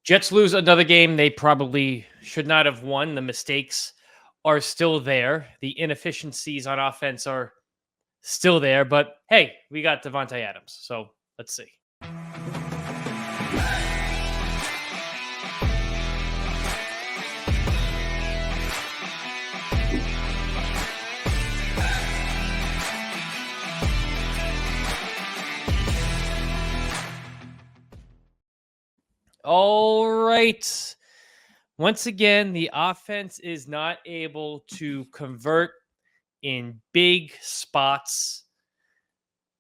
Jets lose another game they probably should not have won. The mistakes are still there. The inefficiencies on offense are still there. But hey, we got Davante Adams. So let's see. All right. Once again, the offense is not able to convert in big spots,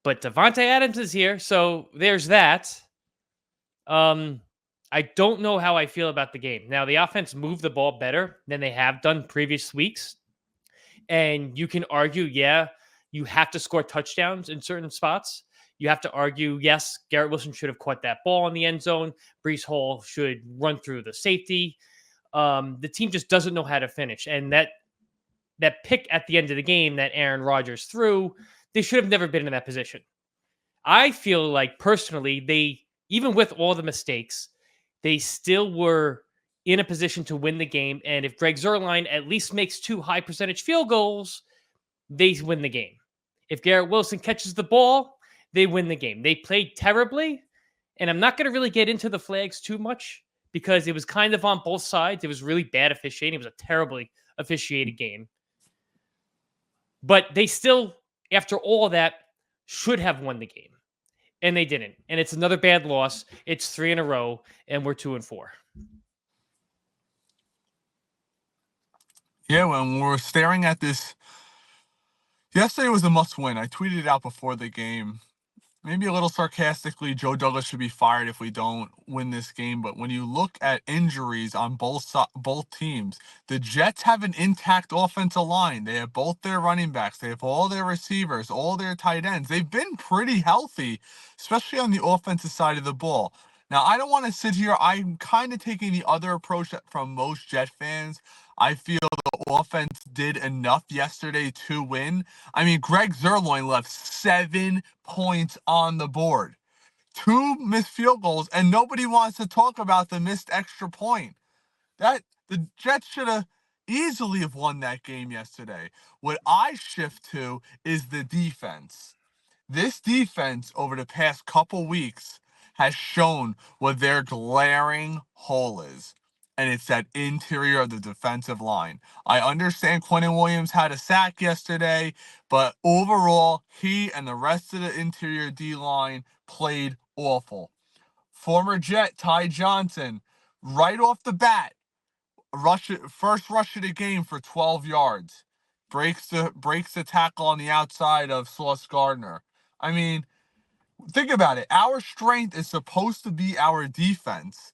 but Davante Adams is here, so there's that. I don't know how I feel about the game. Now, the offense moved the ball better than they have done previous weeks, and you can argue, yeah, you have to score touchdowns in certain spots. You have to argue, yes, Garrett Wilson should have caught that ball in the end zone. Breece Hall should run through the safety. The team just doesn't know how to finish. And that pick at the end of the game that Aaron Rodgers threw, they should have never been in that position. I feel like personally, they, even with all the mistakes, they still were in a position to win the game. And if Greg Zuerlein at least makes 2 high percentage field goals, they win the game. If Garrett Wilson catches the ball, they win the game. They played terribly. And I'm not going to really get into the flags too much because it was kind of on both sides. It was really bad officiating. It was a terribly officiated game. But they still, after all that, should have won the game. And they didn't. And it's another bad loss. It's 3 in a row, and we're 2-4. Yeah, when we're staring at this, yesterday was a must-win. I tweeted it out before the game. Maybe a little sarcastically, Joe Douglas should be fired if we don't win this game. But when you look at injuries on both teams, the Jets have an intact offensive line. They have both their running backs. They have all their receivers, all their tight ends. They've been pretty healthy, especially on the offensive side of the ball. Now, I don't want to sit here. I'm kind of taking the other approach from most Jet fans. I feel the offense did enough yesterday to win. I mean, Greg Zuerlein left 7 points on the board. 2 missed field goals, and nobody wants to talk about the missed extra point. The Jets should have easily have won that game yesterday. What I shift to is the defense. This defense over the past couple weeks has shown what their glaring hole is. And it's that interior of the defensive line. I understand Quentin Williams had a sack yesterday, but overall, he and the rest of the interior D-line played awful. Former Jet Ty Johnson, right off the bat, first rush of the game for 12 yards. Breaks the tackle on the outside of Sauce Gardner. I mean, think about it. Our strength is supposed to be our defense.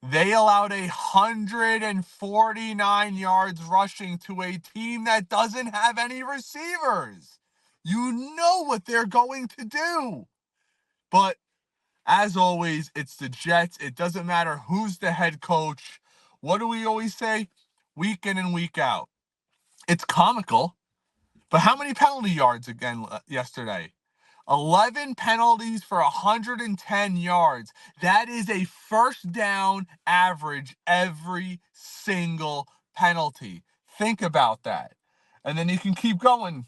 They allowed 149 yards rushing to a team that doesn't have any receivers. You know what they're going to do. But as always, it's the Jets. It doesn't matter who's the head coach. What do we always say? Week in and week out. It's comical. But how many penalty yards again yesterday? 11 penalties for 110 yards. That is a first down average every single penalty. Think about that. And then you can keep going.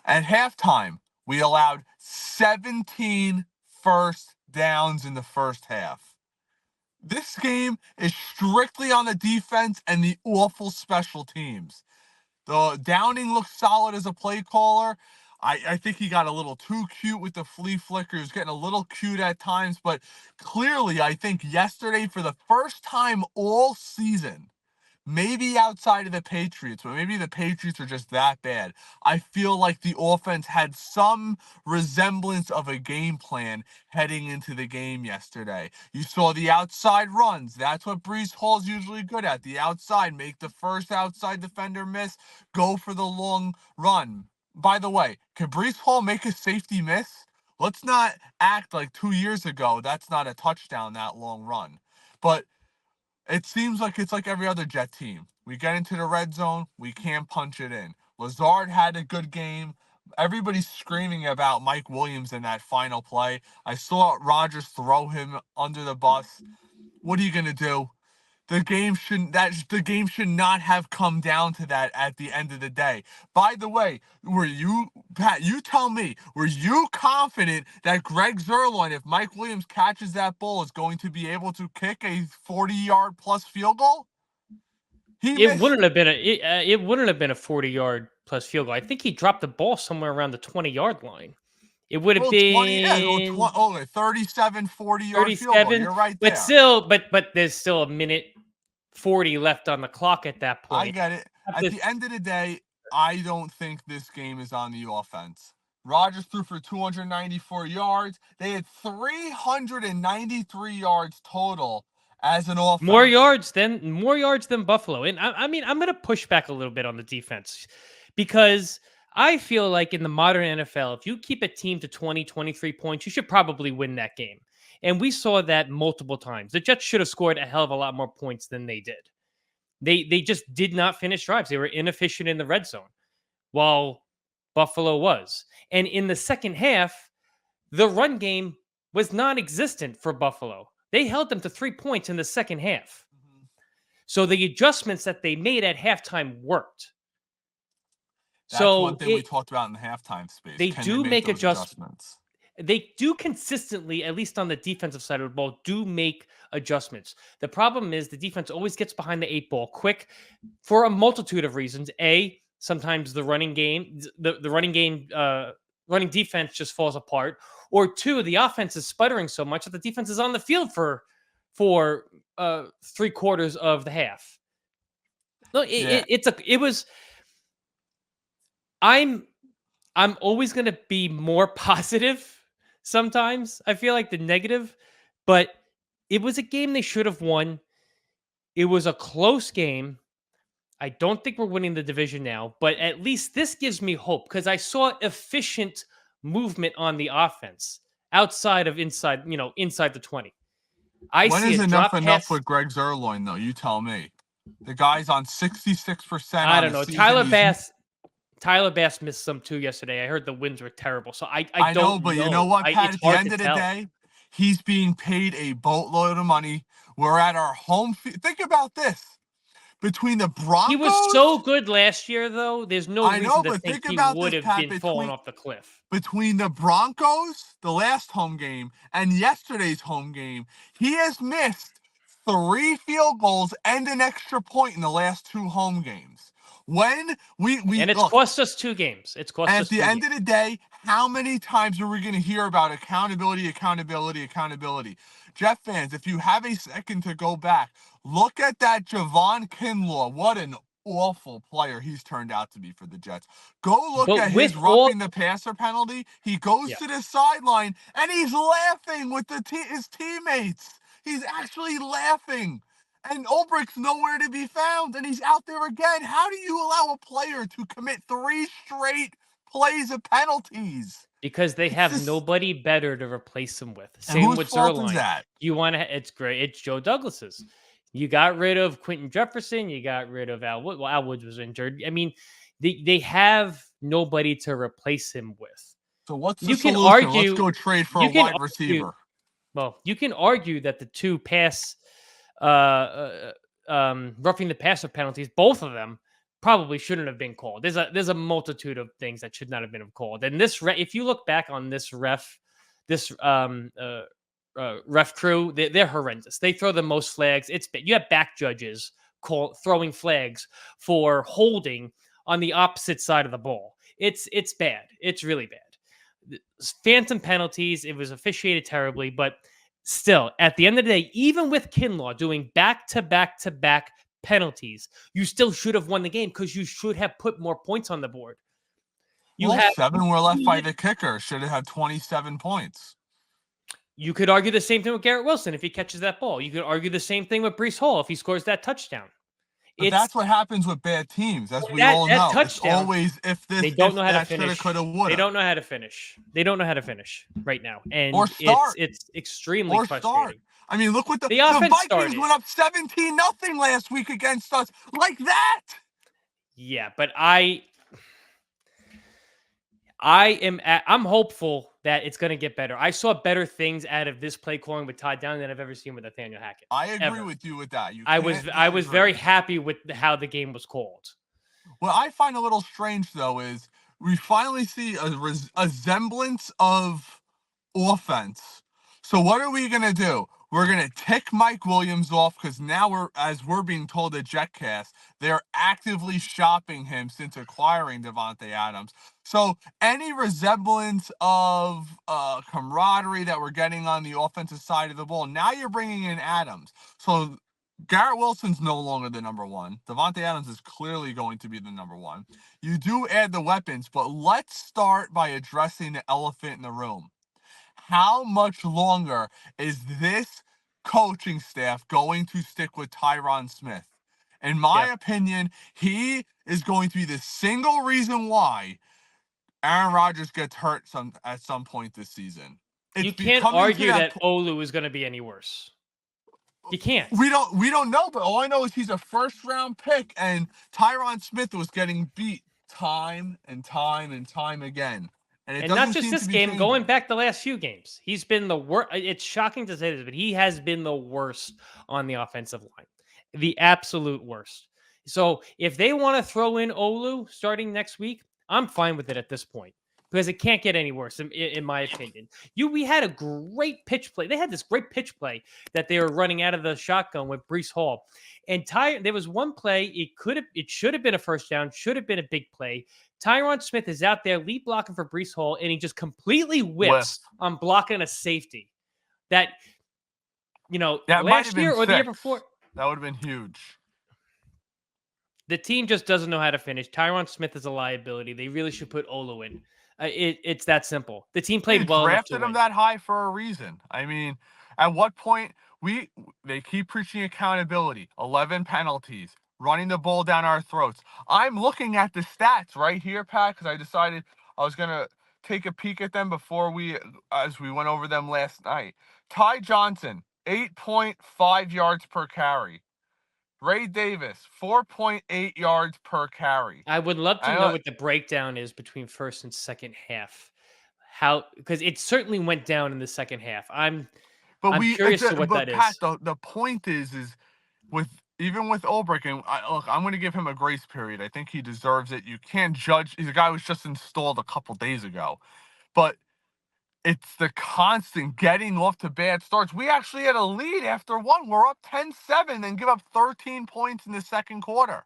At halftime, we allowed 17 first downs in the first half. This game is strictly on the defense and the awful special teams. The Downing looks solid as a play caller. I think he got a little too cute with the flea flicker. He was getting a little cute at times, but clearly I think yesterday, for the first time all season, maybe outside of the Patriots, but maybe the Patriots are just that bad, I feel like the offense had some resemblance of a game plan heading into the game yesterday. You saw the outside runs. That's what Breece Hall's usually good at. The outside, make the first outside defender miss, go for the long run. By the way, can Breece Hall make a safety miss? Let's not act like 2 years ago that's not a touchdown, that long run. But it seems like it's like every other Jet team. We get into the red zone, we can't punch it in. Lazard had a good game. Everybody's screaming about Mike Williams in that final play. I saw Rodgers throw him under the bus. What are you going to do? The game should not have come down to that at the end of the day. By the way, Pat, you tell me, were you confident that Greg Zuerlein, if Mike Williams catches that ball, is going to be able to kick a 40-yard plus field goal? It wouldn't have been it wouldn't have been a 40-yard plus field goal. I think he dropped the ball somewhere around the 20-yard line. It would have been 37, 40-yard field goal. 37. You're right there. But still, but there's still a minute 40 left on the clock at that point. I get it. At the end of the day, I don't think this game is on the offense. Rodgers threw for 294 yards. They had 393 yards total as an offense. More yards than Buffalo. And I mean, I'm going to push back a little bit on the defense because I feel like in the modern NFL, if you keep a team to 20, 23 points, you should probably win that game. And we saw that multiple times. The Jets should have scored a hell of a lot more points than they did. They just did not finish drives. They were inefficient in the red zone, while Buffalo was. And in the second half, the run game was non-existent for Buffalo. They held them to 3 points in the second half. Mm-hmm. So the adjustments that they made at halftime worked. That's one thing we talked about in the halftime space. They do make adjustments. They do consistently, at least on the defensive side of the ball, do make adjustments. The problem is the defense always gets behind the 8 ball quick for a multitude of reasons. Sometimes the running defense just falls apart. Or 2, the offense is sputtering so much that the defense is on the field for 3/4 of the half. Look, I'm always going to be more positive. Sometimes I feel like the negative, but it was a game they should have won. It was a close game. I don't think we're winning the division now, but at least this gives me hope because I saw efficient movement on the offense inside the 20. When is enough with Greg Zuerlein, though? You tell me. The guy's on 66%. I don't know. Tyler Bass missed some too yesterday. I heard the winds were terrible. So I don't know. But you know what, Pat? At the end of the day, he's being paid a boatload of money. We're at our home field. Think about this. Between the Broncos. He was so good last year, though. There's no reason to think he would have been falling off the cliff. Between the Broncos, the last home game, and yesterday's home game, he has missed 3 field goals and an extra point in the last 2 home games. When it's cost us 2 games. It's cost us 2 games. At the end of the day, how many times are we going to hear about accountability? Jet fans, if you have a second to go back, look at that Javon Kinlaw. What an awful player he's turned out to be for the Jets. Go look at his roughing the passer penalty. He goes to the sideline, and he's laughing with his teammates. He's actually laughing. And Ulbricht's nowhere to be found, and he's out there again. How do you allow a player to commit 3 straight plays of penalties? Because they have nobody better to replace him with. Same with Zuerlein. That? It's great. It's Joe Douglas's. You got rid of Quentin Jefferson. You got rid of Al Woods. Well, Al Woods was injured. I mean, they have nobody to replace him with. So what's the solution? Let's go trade for a wide receiver. Well, you can argue that the 2 pass roughing the passer penalties, both of them probably shouldn't have been called. There's a multitude of things that should not have been called. And if you look back on this ref crew, they're horrendous. They throw the most flags. You have back judges throwing flags for holding on the opposite side of the ball. It's bad. It's really bad. Phantom penalties. It was officiated terribly, but still, at the end of the day, even with Kinlaw doing back-to-back-to-back penalties, you still should have won the game because you should have put more points on the board. 7 were left by the kicker. Should have had 27 points. You could argue the same thing with Garrett Wilson if he catches that ball. You could argue the same thing with Breece Hall if he scores that touchdown. But that's what happens with bad teams, as we all know. Touchdown, it's always they don't know how to finish. They don't know how to finish. They don't know how to finish right now, and it's extremely frustrating. I mean, look what the Vikings went up 17-0 last week against us, like that. Yeah, but I'm hopeful that it's going to get better. I saw better things out of this play calling with Todd Downing than I've ever seen with Nathaniel Hackett. I agree Ever. with you with that. You I can't was disagree. very happy with how the game was called. What I find a little strange, though, is we finally see a semblance of offense. So what are we going to do? We're going to tick Mike Williams off because now as we're being told at JetCast, they're actively shopping him since acquiring Davante Adams. So any resemblance of camaraderie that we're getting on the offensive side of the ball, now you're bringing in Adams. So Garrett Wilson's no longer the number one. Davante Adams is clearly going to be the number one. You do add the weapons, but let's start by addressing the elephant in the room. How much longer is this coaching staff going to stick with Tyron Smith? In my opinion, he is going to be the single reason why Aaron Rodgers gets hurt at some point this season. You can't argue that Olu is going to be any worse. You can't. We don't know, but all I know is he's a first-round pick, and Tyron Smith was getting beat time and time and time again. And not just this game, going back the last few games. He's been the worst. It's shocking to say this, but he has been the worst on the offensive line. The absolute worst. So if they want to throw in Olu starting next week, I'm fine with it at this point. Because it can't get any worse, in my opinion. We had a great pitch play. They had this great pitch play that they were running out of the shotgun with Breece Hall. And there was one play, it should have been a first down, should have been a big play. Tyron Smith is out there lead blocking for Breece Hall, and he just completely whips on blocking a safety. That last year or the year before. That would have been huge. The team just doesn't know how to finish. Tyron Smith is a liability. They really should put Olu in. It's that simple. The team played well. They drafted him that high for a reason. I mean, at what point they keep preaching accountability, 11 penalties, running the ball down our throats. I'm looking at the stats right here, Pat, because I decided I was going to take a peek at them as we went over them last night. Ty Johnson, 8.5 yards per carry. Ray Davis, 4.8 yards per carry. I would love to know what the breakdown is between first and second half. Because it certainly went down in the second half. I'm curious to what that Pat, is. The point is even with Ulbrich, and I'm going to give him a grace period. I think he deserves it. You can't judge. He's a guy who was just installed a couple days ago. But it's the constant getting off to bad starts. We actually had a lead after one. We're up 10-7 and give up 13 points in the second quarter.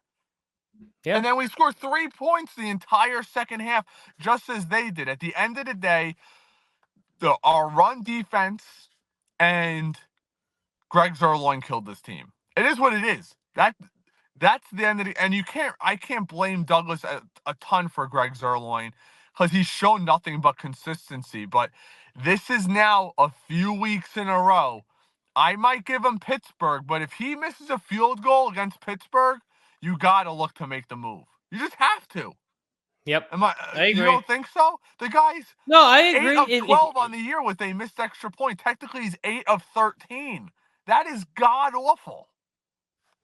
Yeah. And then we scored 3 points the entire second half, just as they did. At the end of the day, our run defense and Greg Zuerlein killed this team. It is what it is. That's the end of the. And I can't blame Douglas a ton for Greg Zuerlein, because he's shown nothing but consistency. But this is now a few weeks in a row. I might give him Pittsburgh, but if he misses a field goal against Pittsburgh, you got to look to make the move. You just have to. Yep. I agree. You don't think so? The guy's I agree. 8 of 12 on the year with a missed extra point. Technically, he's 8 of 13. That is god-awful.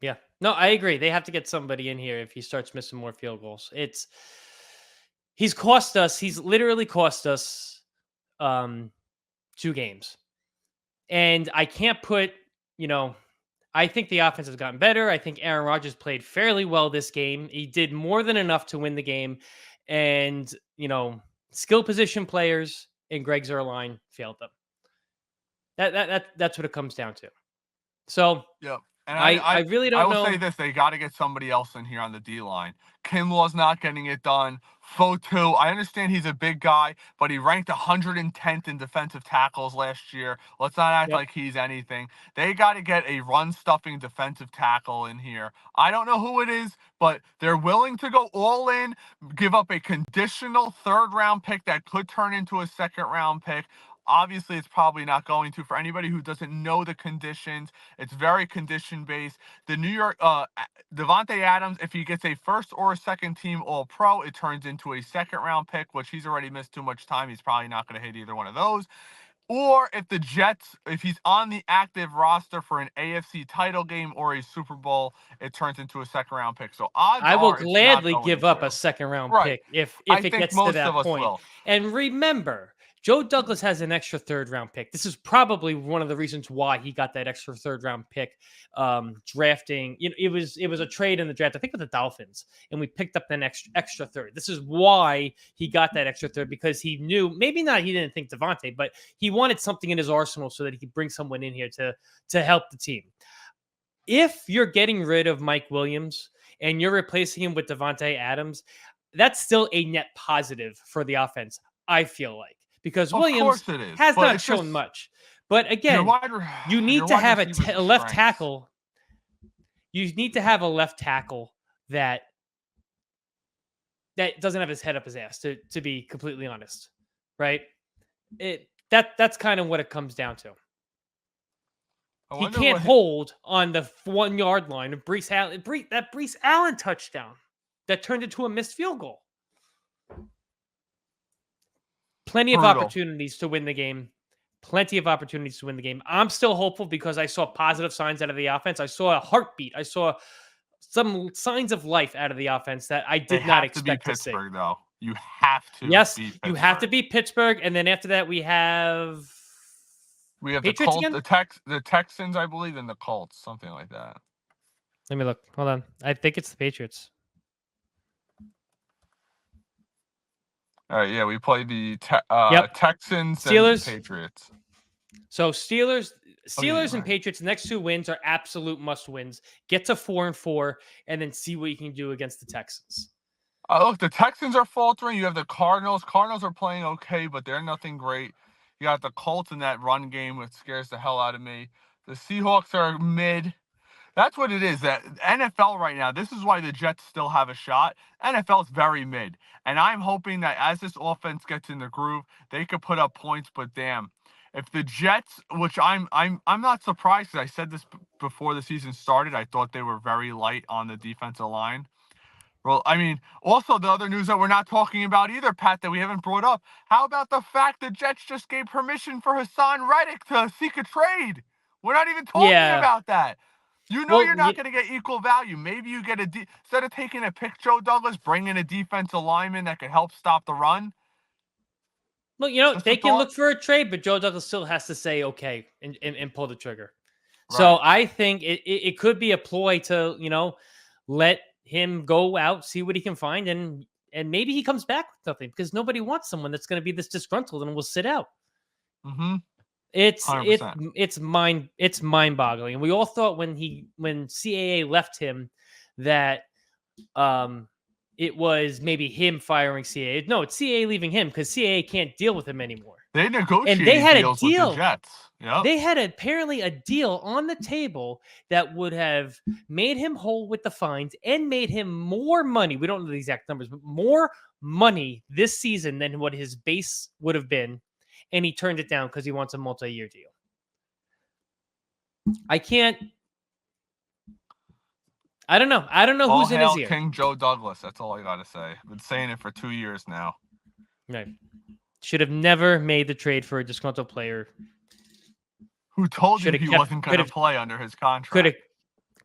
Yeah. No, I agree. They have to get somebody in here if he starts missing more field goals. He's cost us. He's literally cost us 2 games. And I can't put, I think the offense has gotten better. I think Aaron Rodgers played fairly well this game. He did more than enough to win the game. And, skill position players and Greg Zuerlein failed them. That's what it comes down to. So, yeah. And I really don't know. I will say this. They got to get somebody else in here on the D-line. Kinlaw's not getting it done. Fotu, I understand he's a big guy, but he ranked 110th in defensive tackles last year. Let's not act like he's anything. They got to get a run-stuffing defensive tackle in here. I don't know who it is, but they're willing to go all in, give up a conditional third-round pick that could turn into a second-round pick. Obviously, it's probably not going to. For anybody who doesn't know the conditions, it's very condition-based. The New York Davante Adams, if he gets a first or a second team All-Pro, it turns into a second-round pick, which he's already missed too much time. He's probably not going to hit either one of those. Or if the Jets, if he's on the active roster for an AFC title game or a Super Bowl, it turns into a second-round pick. So I will gladly give up a second-round pick if it gets to that point. And remember, Joe Douglas has an extra third-round pick. This is probably one of the reasons why he got that extra third-round pick. Drafting, it was a trade in the draft, I think, with the Dolphins, and we picked up an extra third. This is why he got that extra third, because he knew, maybe not, he didn't think Davante, but he wanted something in his arsenal so that he could bring someone in here to help the team. If you're getting rid of Mike Williams and you're replacing him with Davante Adams, that's still a net positive for the offense, I feel like. Because Williams has not shown much. But again, you need to have a left tackle. You need to have a left tackle that doesn't have his head up his ass, to be completely honest. Right? That's kind of what it comes down to. He can't hold on the 1 yard line of Breece Allen touchdown that turned into a missed field goal. Plenty of opportunities to win the game. I'm still hopeful because I saw positive signs out of the offense. I saw a heartbeat. I saw some signs of life out of the offense that I did not expect to see. Though. You have to. Yes, you have to beat Pittsburgh, and then after that we have the Colts, the Texans, I believe, and the Colts, something like that. Let me look. Hold on. I think it's the Patriots. All right, yeah, we played the Texans Steelers, and Patriots. So Steelers and Patriots, the next 2 wins are absolute must-wins. Get to 4-4, and then see what you can do against the Texans. Look, the Texans are faltering. You have the Cardinals. Cardinals are playing okay, but they're nothing great. You got the Colts in that run game, which scares the hell out of me. The Seahawks are mid. That's what it is. That NFL right now, this is why the Jets still have a shot. NFL is very mid. And I'm hoping that as this offense gets in the groove, they could put up points. But damn, if the Jets, which I'm not surprised, because I said this before the season started, I thought they were very light on the defensive line. Well, I mean, also the other news that we're not talking about either, Pat, that we haven't brought up. How about the fact that Jets just gave permission for Hassan Reddick to seek a trade? We're not even talking about that. You know, you're not going to get equal value. Maybe you get instead of taking a pick, Joe Douglas, bring in a defensive lineman that could help stop the run. Look, they can look for a trade, but Joe Douglas still has to say okay and pull the trigger. Right. So I think it could be a ploy to, let him go out, see what he can find, and maybe he comes back with something, because nobody wants someone that's going to be this disgruntled and will sit out. Mm-hmm. It's mind-boggling. And we all thought when CAA left him that it was maybe him firing CAA. No, it's CAA leaving him because CAA can't deal with him anymore. They negotiated and they had deals a deal with the Jets. Yep. They had apparently a deal on the table that would have made him whole with the fines and made him more money. We don't know the exact numbers, but more money this season than what his base would have been. And he turned it down because he wants a multi-year deal. I don't know. I don't know who's in his ear. King Joe Douglas. That's all I got to say. I've been saying it for 2 years now. Right. Should have never made the trade for a disgruntled player. Who told you he wasn't going to play under his contract?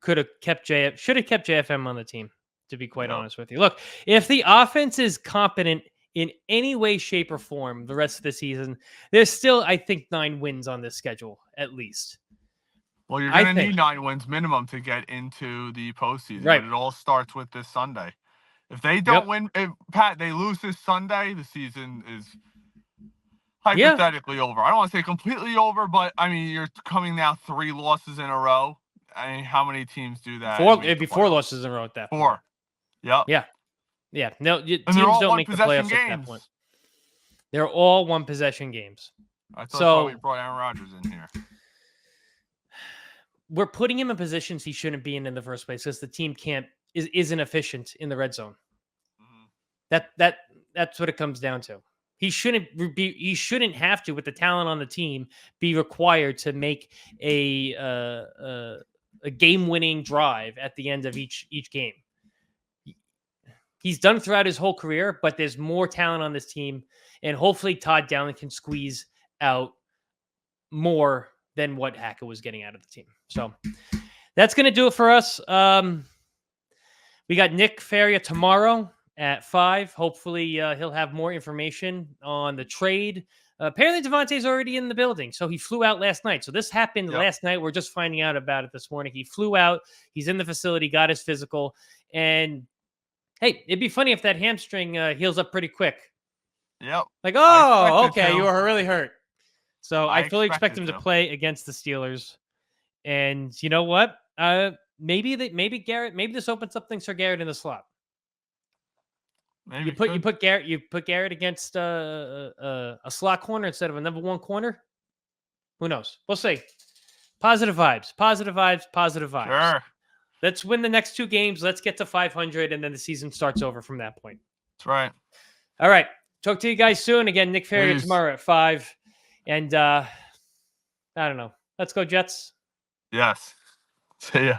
Should have kept JFM on the team, to be quite honest with you. Look, if the offense is competent in any way, shape, or form the rest of the season, there's still, I think, 9 wins on this schedule, at least. Well, you're going to need 9 wins minimum to get into the postseason. Right. But it all starts with this Sunday. If they don't win, Pat, they lose this Sunday, the season is hypothetically over. I don't want to say completely over, but I mean, you're coming now 3 losses in a row. I mean, how many teams do that? 4. It'd be 4 losses in a row at that point. 4. Yep. Yeah. No, teams don't make the playoffs at that point. They're all 1-possession games. I thought we brought Aaron Rodgers in here. We're putting him in positions he shouldn't be in the first place because the team isn't efficient in the red zone. Mm-hmm. That's what it comes down to. He shouldn't have to, with the talent on the team, be required to make a game-winning drive at the end of each game. He's done throughout his whole career, but there's more talent on this team, and hopefully Todd Downing can squeeze out more than what Hackett was getting out of the team. So that's going to do it for us. We got Nick Faria tomorrow at 5. Hopefully he'll have more information on the trade Apparently, Davante's already in the building, so he flew out last night. So this happened last night. We're just finding out about it this morning. He flew out. He's in the facility, got his physical, and hey, it'd be funny if that hamstring heals up pretty quick. Yep. Like, oh, okay, you were really hurt. So I fully expect him to play against the Steelers. And you know what? Maybe this opens up things for Garrett in the slot. Maybe you put Garrett against a slot corner instead of a number one corner. Who knows? We'll see. Positive vibes. Sure. Let's win the next 2 games. Let's get to 500, and then the season starts over from that point. That's right. All right. Talk to you guys soon. Again, Nick Ferrier tomorrow at 5. And I don't know. Let's go, Jets. Yes. See ya.